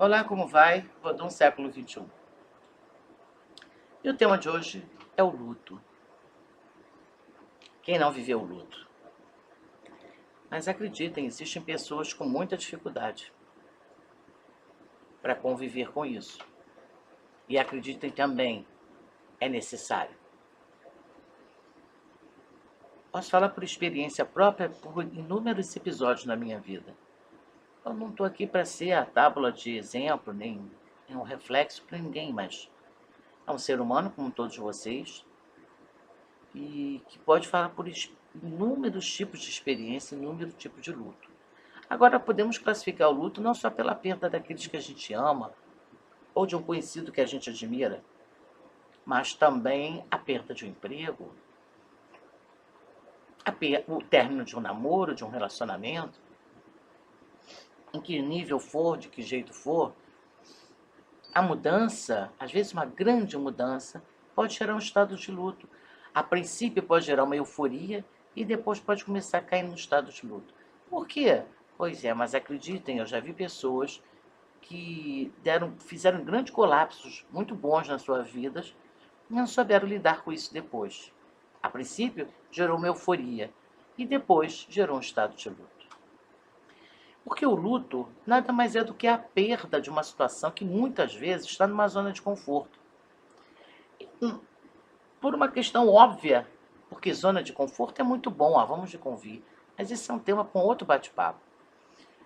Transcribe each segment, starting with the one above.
Olá, como vai? Rodão século XXI. E o tema de hoje é o luto. Quem não viveu o luto? Mas acreditem, existem pessoas com muita dificuldade para conviver com isso. E acreditem também, é necessário. Posso falar por experiência própria por inúmeros episódios na minha vida. Eu não estou aqui para ser a tábua de exemplo, nem um reflexo para ninguém, mas é um ser humano como todos vocês e que pode falar por inúmeros tipos de experiência, inúmeros tipos de luto. Agora, podemos classificar o luto não só pela perda daqueles que a gente ama ou de um conhecido que a gente admira, mas também a perda de um emprego, o término de um namoro, de um relacionamento, em que nível for, de que jeito for, a mudança, às vezes uma grande mudança, pode gerar um estado de luto. A princípio pode gerar uma euforia e depois pode começar a cair no estado de luto. Por quê? Pois é, mas acreditem, eu já vi pessoas que fizeram grandes colapsos muito bons nas suas vidas e não souberam lidar com isso depois. A princípio, gerou uma euforia e depois gerou um estado de luto. Porque o luto nada mais é do que a perda de uma situação que muitas vezes está numa zona de conforto. Por uma questão óbvia, porque zona de conforto é muito bom, vamos de convir. Mas esse é um tema com outro bate-papo.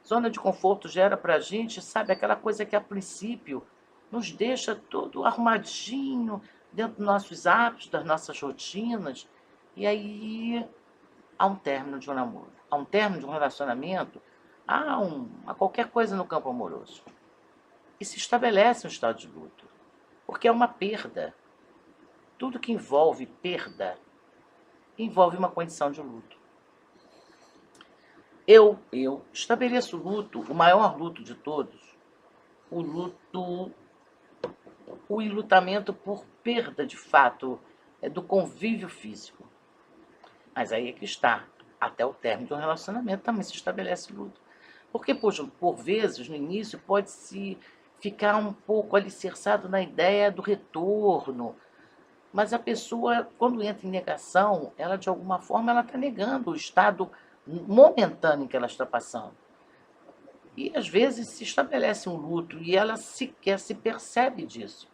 Zona de conforto gera para a gente, sabe, aquela coisa que a princípio nos deixa todo arrumadinho dentro dos nossos hábitos, das nossas rotinas. E aí há um término de um namoro, há um término de um relacionamento, há qualquer coisa no campo amoroso. E se estabelece um estado de luto, porque é uma perda. Tudo que envolve perda envolve uma condição de luto. Eu estabeleço o luto, o maior luto de todos, o enlutamento por perda de fato do convívio físico. Mas aí é que está, até o término de um relacionamento também se estabelece luto. Porque, por vezes, no início, pode-se ficar um pouco alicerçado na ideia do retorno, mas a pessoa, quando entra em negação, ela de alguma forma ela está negando o estado momentâneo que ela está passando. E às vezes se estabelece um luto e ela sequer se percebe disso.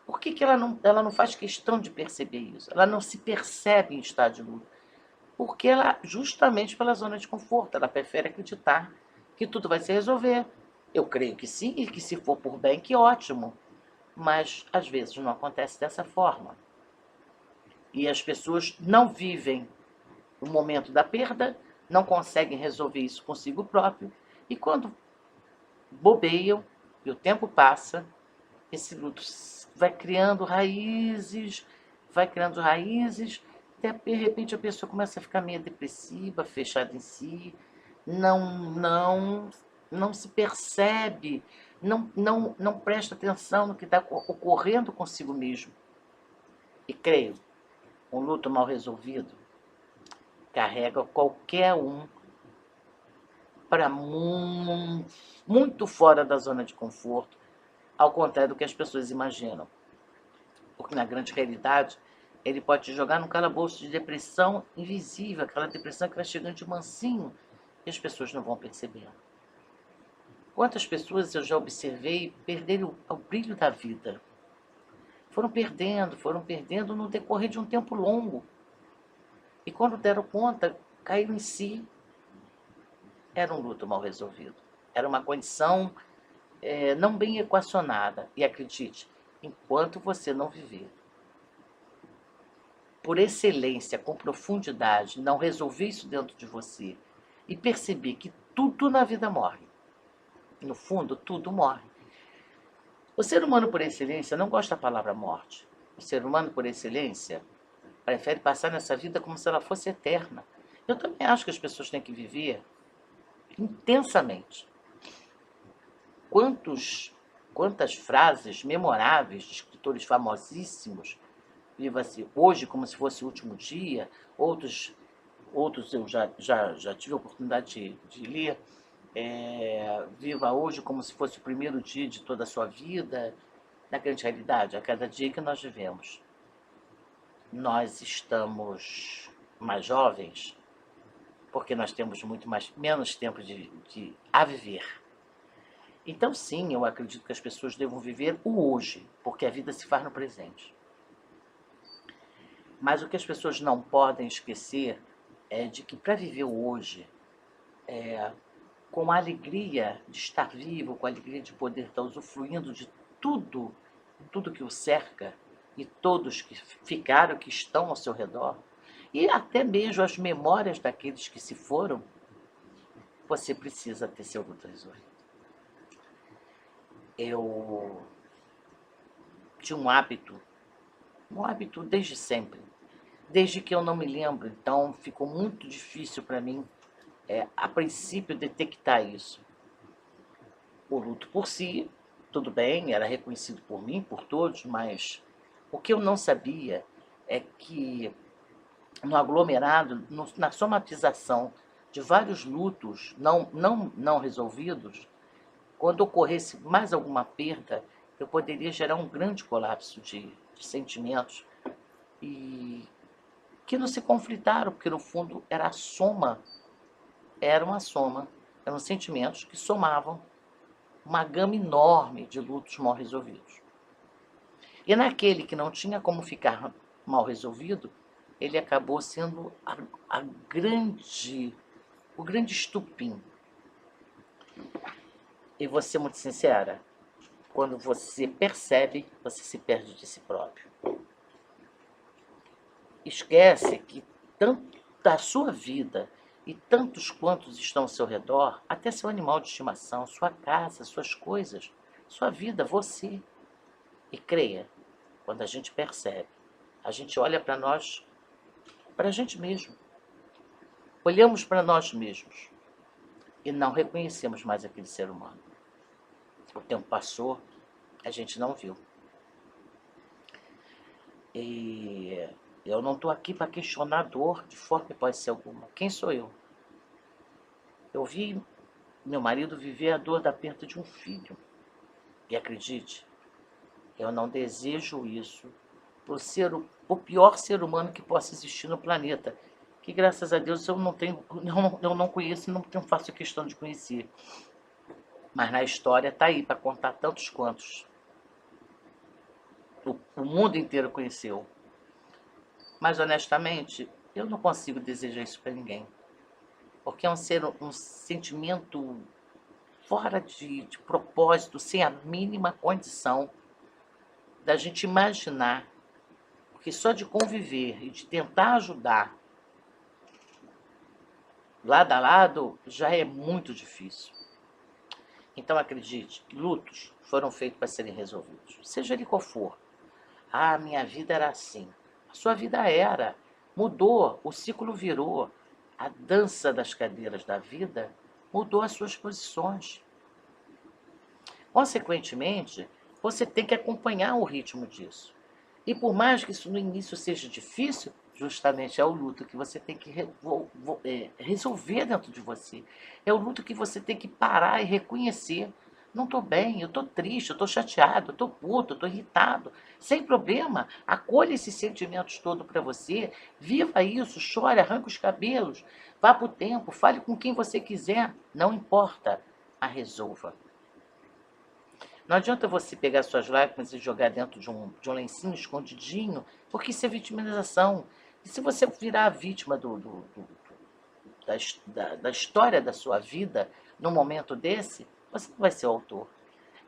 Por que ela não faz questão de perceber isso? Ela não se percebe em estado de luto. Porque ela, justamente pela zona de conforto, ela prefere acreditar que tudo vai se resolver. Eu creio que sim, e que se for por bem, que ótimo. Mas às vezes não acontece dessa forma. E as pessoas não vivem o momento da perda, não conseguem resolver isso consigo próprio, e quando bobeiam e o tempo passa, esse luto vai criando raízes, até de repente a pessoa começa a ficar meio depressiva, fechada em si, não se percebe, não presta atenção no que está ocorrendo consigo mesmo. E creio, um luto mal resolvido carrega qualquer um para muito fora da zona de conforto, ao contrário do que as pessoas imaginam. Porque na grande realidade, ele pode te jogar num calabouço de depressão invisível, aquela depressão que vai chegando de mansinho e as pessoas não vão perceber. Quantas pessoas eu já observei perderem o brilho da vida? Foram perdendo no decorrer de um tempo longo. E quando deram conta, caíram em si. Era um luto mal resolvido. Era uma condição não bem equacionada. E acredite, enquanto você não viver por excelência, com profundidade, não resolver isso dentro de você e perceber que tudo na vida morre. No fundo, tudo morre. O ser humano por excelência não gosta da palavra morte. O ser humano por excelência prefere passar nessa vida como se ela fosse eterna. Eu também acho que as pessoas têm que viver intensamente. Quantas frases memoráveis de escritores famosíssimos, viva-se hoje como se fosse o último dia, outros eu já tive a oportunidade de ler, Viva hoje como se fosse o primeiro dia de toda a sua vida. Na grande realidade, a cada dia que nós vivemos, nós estamos mais jovens porque nós temos menos tempo a viver. Então, sim, eu acredito que as pessoas devam viver o hoje, porque a vida se faz no presente. Mas o que as pessoas não podem esquecer é de que para viver o hoje, com a alegria de estar vivo, com a alegria de poder estar usufruindo de tudo, tudo que o cerca, e todos que ficaram, que estão ao seu redor, e até mesmo as memórias daqueles que se foram, você precisa ter seu luto resolvido. Eu tinha um hábito desde sempre, desde que eu não me lembro, então ficou muito difícil para mim, a princípio, detectar isso. O luto por si, tudo bem, era reconhecido por mim, por todos, mas o que eu não sabia é que no aglomerado, na somatização de vários lutos não resolvidos, quando ocorresse mais alguma perda, eu poderia gerar um grande colapso de sentimentos e que não se conflitaram, porque no fundo era uma soma, eram sentimentos que somavam uma gama enorme de lutos mal resolvidos. E naquele que não tinha como ficar mal resolvido, ele acabou sendo o grande estupim. E vou ser muito sincera, quando você percebe, você se perde de si próprio. Esquece que tanto da sua vida e tantos quantos estão ao seu redor, até seu animal de estimação, sua casa, suas coisas, sua vida, você. E creia, quando a gente percebe, a gente olha para nós, para a gente mesmo. Olhamos para nós mesmos e não reconhecemos mais aquele ser humano. O tempo passou, a gente não viu. E eu não estou aqui para questionar a dor de forma que pode ser alguma. Quem sou eu? Eu vi meu marido viver a dor da perda de um filho. E acredite, eu não desejo isso por ser o pior ser humano que possa existir no planeta. Que graças a Deus eu não conheço e não faço questão de conhecer. Mas na história está aí para contar tantos quantos o mundo inteiro conheceu. Mas honestamente, eu não consigo desejar isso para ninguém. Porque é um sentimento fora de propósito, sem a mínima condição da gente imaginar, porque só de conviver e de tentar ajudar lado a lado já é muito difícil. Então acredite, lutos foram feitos para serem resolvidos, seja ele qual for. Ah, minha vida era assim. A sua vida era. Mudou, o ciclo virou. A dança das cadeiras da vida mudou as suas posições. Consequentemente, você tem que acompanhar o ritmo disso. E por mais que isso no início seja difícil, justamente é o luto que você tem que resolver dentro de você. É o luto que você tem que parar e reconhecer. Não estou bem, eu estou triste, eu estou chateado, eu estou puto, eu estou irritado. Sem problema, acolha esses sentimentos todos para você, viva isso, chore, arranca os cabelos, vá para o tempo, fale com quem você quiser, não importa, a resolva. Não adianta você pegar suas lágrimas e jogar dentro de um lencinho escondidinho, porque isso é vitimização. E se você virar a vítima da história da sua vida, num momento desse, você não vai ser o autor.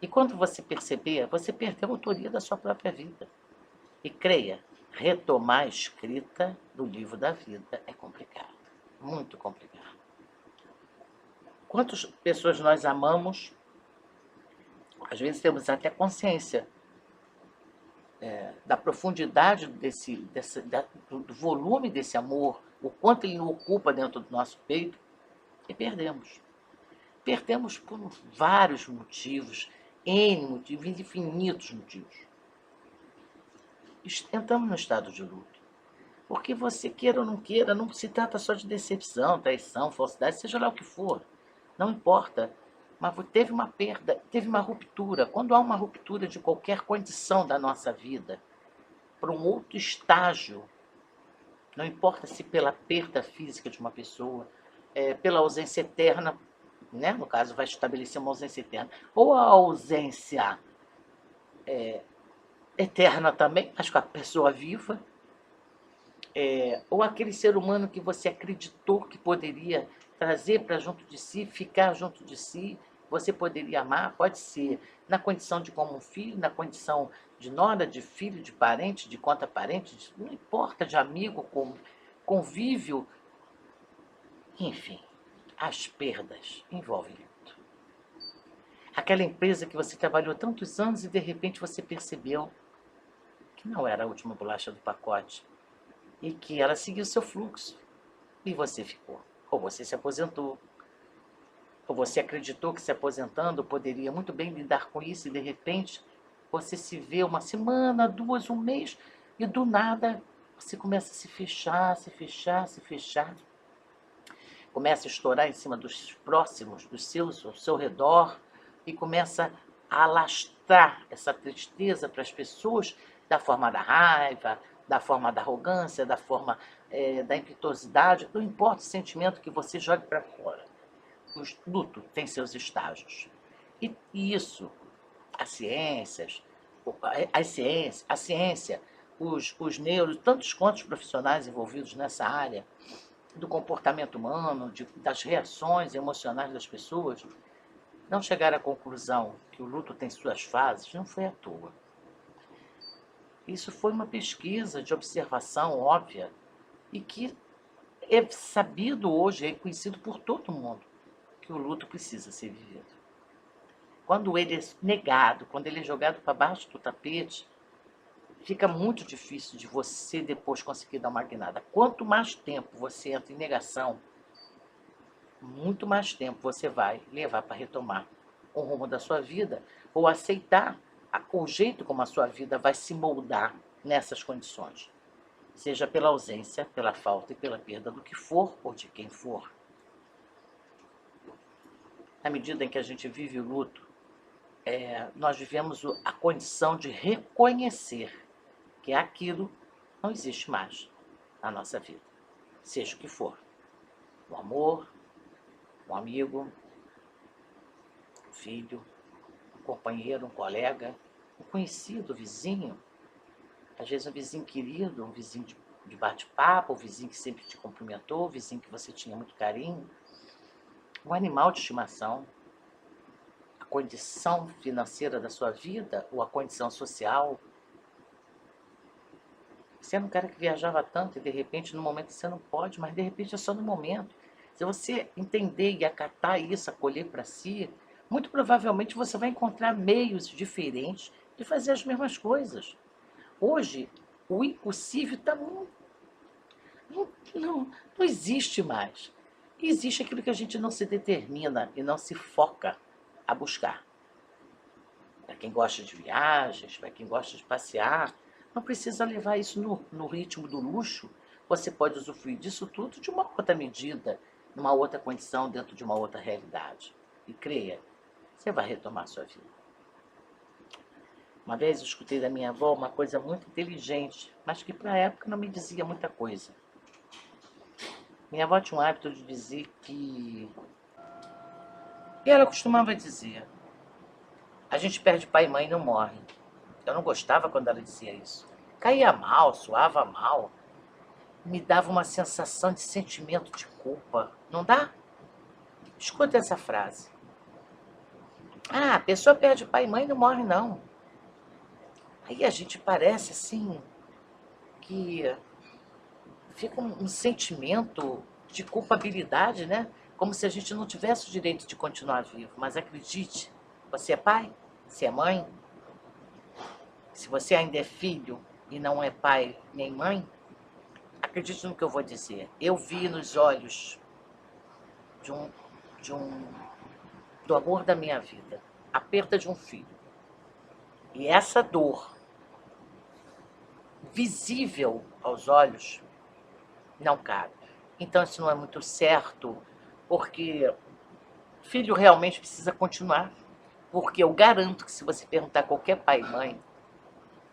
E quando você perceber, você perdeu a autoria da sua própria vida. E creia, retomar a escrita do livro da vida é complicado, muito complicado. Quantas pessoas nós amamos, às vezes temos até consciência da profundidade do volume desse amor, o quanto ele ocupa dentro do nosso peito, e perdemos. Perdemos por vários motivos, N motivos, infinitos motivos. Entramos no estado de luto. Porque você queira ou não queira, não se trata só de decepção, traição, falsidade, seja lá o que for. não importa, mas teve uma perda, teve uma ruptura. Quando há uma ruptura de qualquer condição da nossa vida, para um outro estágio, não importa se pela perda física de uma pessoa, pela ausência eterna, né? No caso, vai estabelecer uma ausência eterna, ou a ausência eterna também, mas com a pessoa viva, ou aquele ser humano que você acreditou que poderia trazer para junto de si, ficar junto de si, você poderia amar, pode ser na condição de como um filho, na condição de nora, de filho, de parente, de conta-parente, não importa, de amigo, convívio, enfim, as perdas envolvem luto. Aquela empresa que você trabalhou tantos anos e de repente você percebeu que não era a última bolacha do pacote e que ela seguiu seu fluxo e você ficou. Ou você se aposentou, ou você acreditou que se aposentando poderia muito bem lidar com isso e de repente você se vê uma semana, duas, um mês e do nada você começa a se fechar, se fechar, se fechar. Começa a estourar em cima dos próximos, dos seus, ao seu redor e começa a alastrar essa tristeza para as pessoas da forma da raiva, da forma da arrogância, da forma da impetuosidade, não importa o sentimento que você jogue para fora. O luto tem seus estágios. E isso, a ciência, os neuros, tantos quantos profissionais envolvidos nessa área, do comportamento humano, das reações emocionais das pessoas, não chegaram à conclusão que o luto tem suas fases, não foi à toa. Isso foi uma pesquisa de observação óbvia e que é sabido hoje, é reconhecido por todo mundo, que o luto precisa ser vivido. Quando ele é negado, quando ele é jogado para baixo do tapete, fica muito difícil de você depois conseguir dar uma guinada. Quanto mais tempo você entra em negação, muito mais tempo você vai levar para retomar o rumo da sua vida ou aceitar o jeito como a sua vida vai se moldar nessas condições, seja pela ausência, pela falta e pela perda do que for ou de quem for. Na medida em que a gente vive o luto, nós vivemos a condição de reconhecer que aquilo não existe mais na nossa vida, seja o que for. O amor, um amigo, um filho, um companheiro, um colega, um conhecido, um vizinho, às vezes um vizinho querido, um vizinho de bate-papo, um vizinho que sempre te cumprimentou, um vizinho que você tinha muito carinho, um animal de estimação, a condição financeira da sua vida ou a condição social. Você era um cara que viajava tanto e de repente no momento você não pode, mas de repente é só no momento. Se você entender e acatar isso, acolher para si, muito provavelmente você vai encontrar meios diferentes de fazer as mesmas coisas. Hoje, o impossível está não existe mais. Existe aquilo que a gente não se determina e não se foca a buscar. Para quem gosta de viagens, para quem gosta de passear, não precisa levar isso no ritmo do luxo. Você pode usufruir disso tudo de uma outra medida, numa outra condição, dentro de uma outra realidade. E creia, você vai retomar a sua vida. Uma vez eu escutei da minha avó uma coisa muito inteligente, mas que para a época não me dizia muita coisa. Minha avó tinha um hábito de dizer que... E ela costumava dizer, a gente perde pai e mãe e não morre. Eu não gostava quando ela dizia isso. Caía mal, suava mal. Me dava uma sensação de sentimento de culpa. Não dá? Escuta essa frase. Ah, a pessoa perde pai e mãe e não morre, não. Aí a gente parece assim que fica um sentimento de culpabilidade, né? Como se a gente não tivesse o direito de continuar vivo. Mas acredite, você é pai, você é mãe. Se você ainda é filho e não é pai nem mãe, acredite no que eu vou dizer. Eu vi nos olhos do amor da minha vida a perda de um filho. E essa dor, visível aos olhos, não cabe. Então isso não é muito certo, porque filho realmente precisa continuar. Porque eu garanto que se você perguntar a qualquer pai e mãe,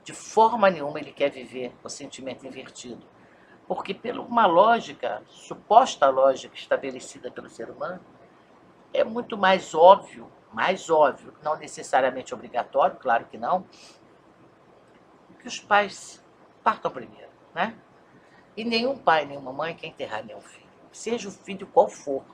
de forma nenhuma ele quer viver o sentimento invertido. Porque por uma lógica, suposta lógica estabelecida pelo ser humano, é muito mais óbvio, não necessariamente obrigatório, claro que não, que os pais partam primeiro, né? E nenhum pai, nenhuma mãe quer enterrar nenhum filho, seja o filho qual for.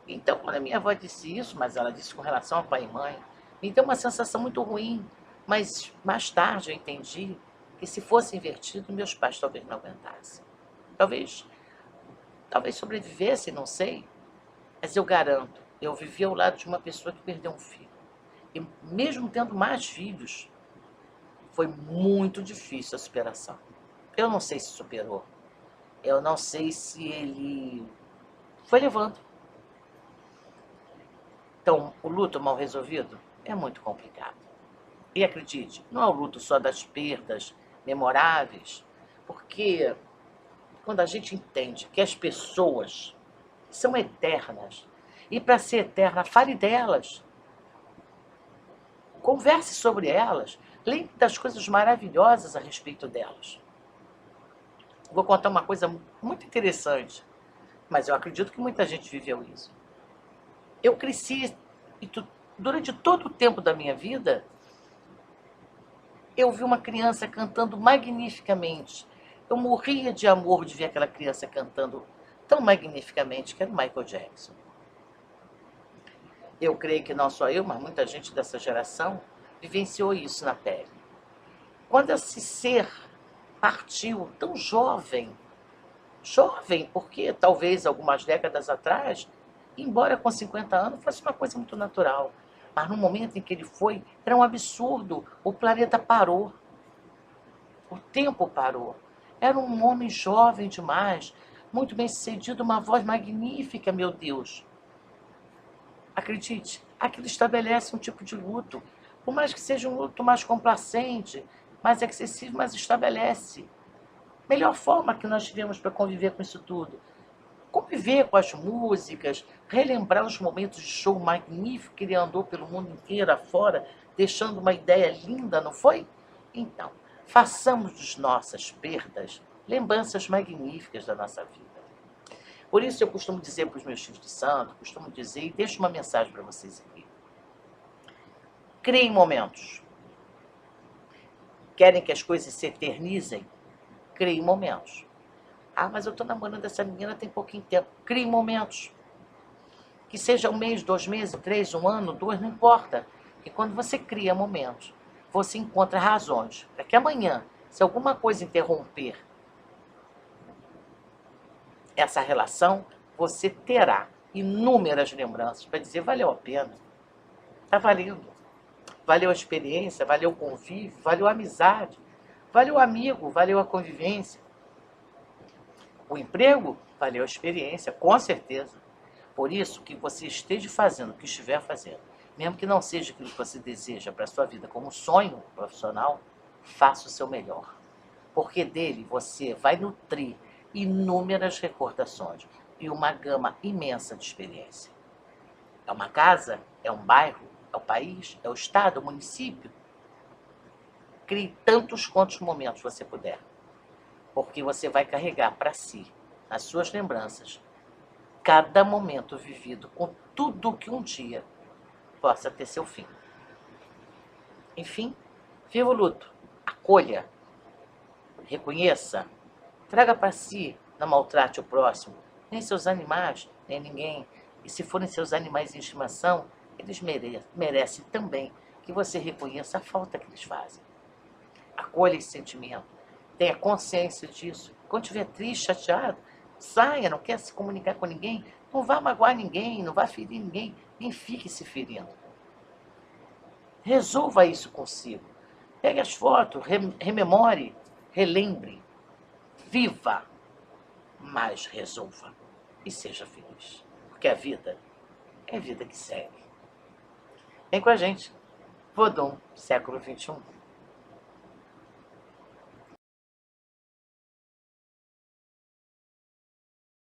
Então, quando a minha avó disse isso, mas ela disse com relação ao pai e mãe, me deu uma sensação muito ruim. Mas mais tarde eu entendi que se fosse invertido, meus pais talvez não aguentassem. Talvez, talvez sobrevivessem, não sei. Mas eu garanto, eu vivi ao lado de uma pessoa que perdeu um filho. E mesmo tendo mais filhos, foi muito difícil a superação. Eu não sei se superou. Eu não sei se ele foi levando. Então, o luto mal resolvido é muito complicado. E acredite, não é o luto só das perdas memoráveis, porque quando a gente entende que as pessoas são eternas, e para ser eterna, fale delas, converse sobre elas, lembre das coisas maravilhosas a respeito delas. Vou contar uma coisa muito interessante, mas eu acredito que muita gente viveu isso. Eu cresci e durante todo o tempo da minha vida, eu vi uma criança cantando magnificamente. Eu morria de amor de ver aquela criança cantando tão magnificamente, que era o Michael Jackson. Eu creio que não só eu, mas muita gente dessa geração vivenciou isso na pele. Quando esse ser partiu tão jovem, porque talvez algumas décadas atrás, embora com 50 anos fosse uma coisa muito natural, mas no momento em que ele foi, era um absurdo. O planeta parou. O tempo parou. Era um homem jovem demais, muito bem sucedido, uma voz magnífica, meu Deus. Acredite, aquilo estabelece um tipo de luto. Por mais que seja um luto mais complacente, mais excessivo, mas estabelece. Melhor forma que nós tivemos para conviver com isso tudo. Conviver com as músicas, relembrar os momentos de show magnífico que ele andou pelo mundo inteiro afora, deixando uma ideia linda, não foi? Então, façamos de nossas perdas lembranças magníficas da nossa vida. Por isso eu costumo dizer para os meus filhos de santo, costumo dizer, e deixo uma mensagem para vocês aqui. Criem momentos. Querem que as coisas se eternizem? Criem momentos. Ah, mas eu estou namorando essa menina tem pouquinho tempo. Crie momentos. Que seja um mês, 2 meses, 3, um ano, 2, não importa. E quando você cria momentos, você encontra razões para que amanhã, se alguma coisa interromper essa relação, você terá inúmeras lembranças para dizer, valeu a pena. Está valendo. Valeu a experiência, valeu o convívio, valeu a amizade, valeu o amigo, valeu a convivência. O emprego valeu a experiência, com certeza. Por isso, que você esteja fazendo o que estiver fazendo, mesmo que não seja aquilo que você deseja para a sua vida como sonho profissional, faça o seu melhor. Porque dele você vai nutrir inúmeras recordações e uma gama imensa de experiência. É uma casa? É um bairro? É o país? É o estado? É o município? Crie tantos quantos momentos você puder. Porque você vai carregar para si, as suas lembranças, cada momento vivido com tudo que um dia possa ter seu fim. Enfim, viva o luto, acolha, reconheça, traga para si, não maltrate o próximo, nem seus animais, nem ninguém. E se forem seus animais em estimação, eles merecem também que você reconheça a falta que eles fazem. Acolha esse sentimento. Tenha consciência disso. Quando estiver triste, chateado, saia, não quer se comunicar com ninguém, não vá magoar ninguém, não vá ferir ninguém, nem fique se ferindo. Resolva isso consigo. Pegue as fotos, rememore, relembre, viva, mas resolva e seja feliz. Porque a vida é a vida que segue. Vem com a gente. Vodun, século XXI.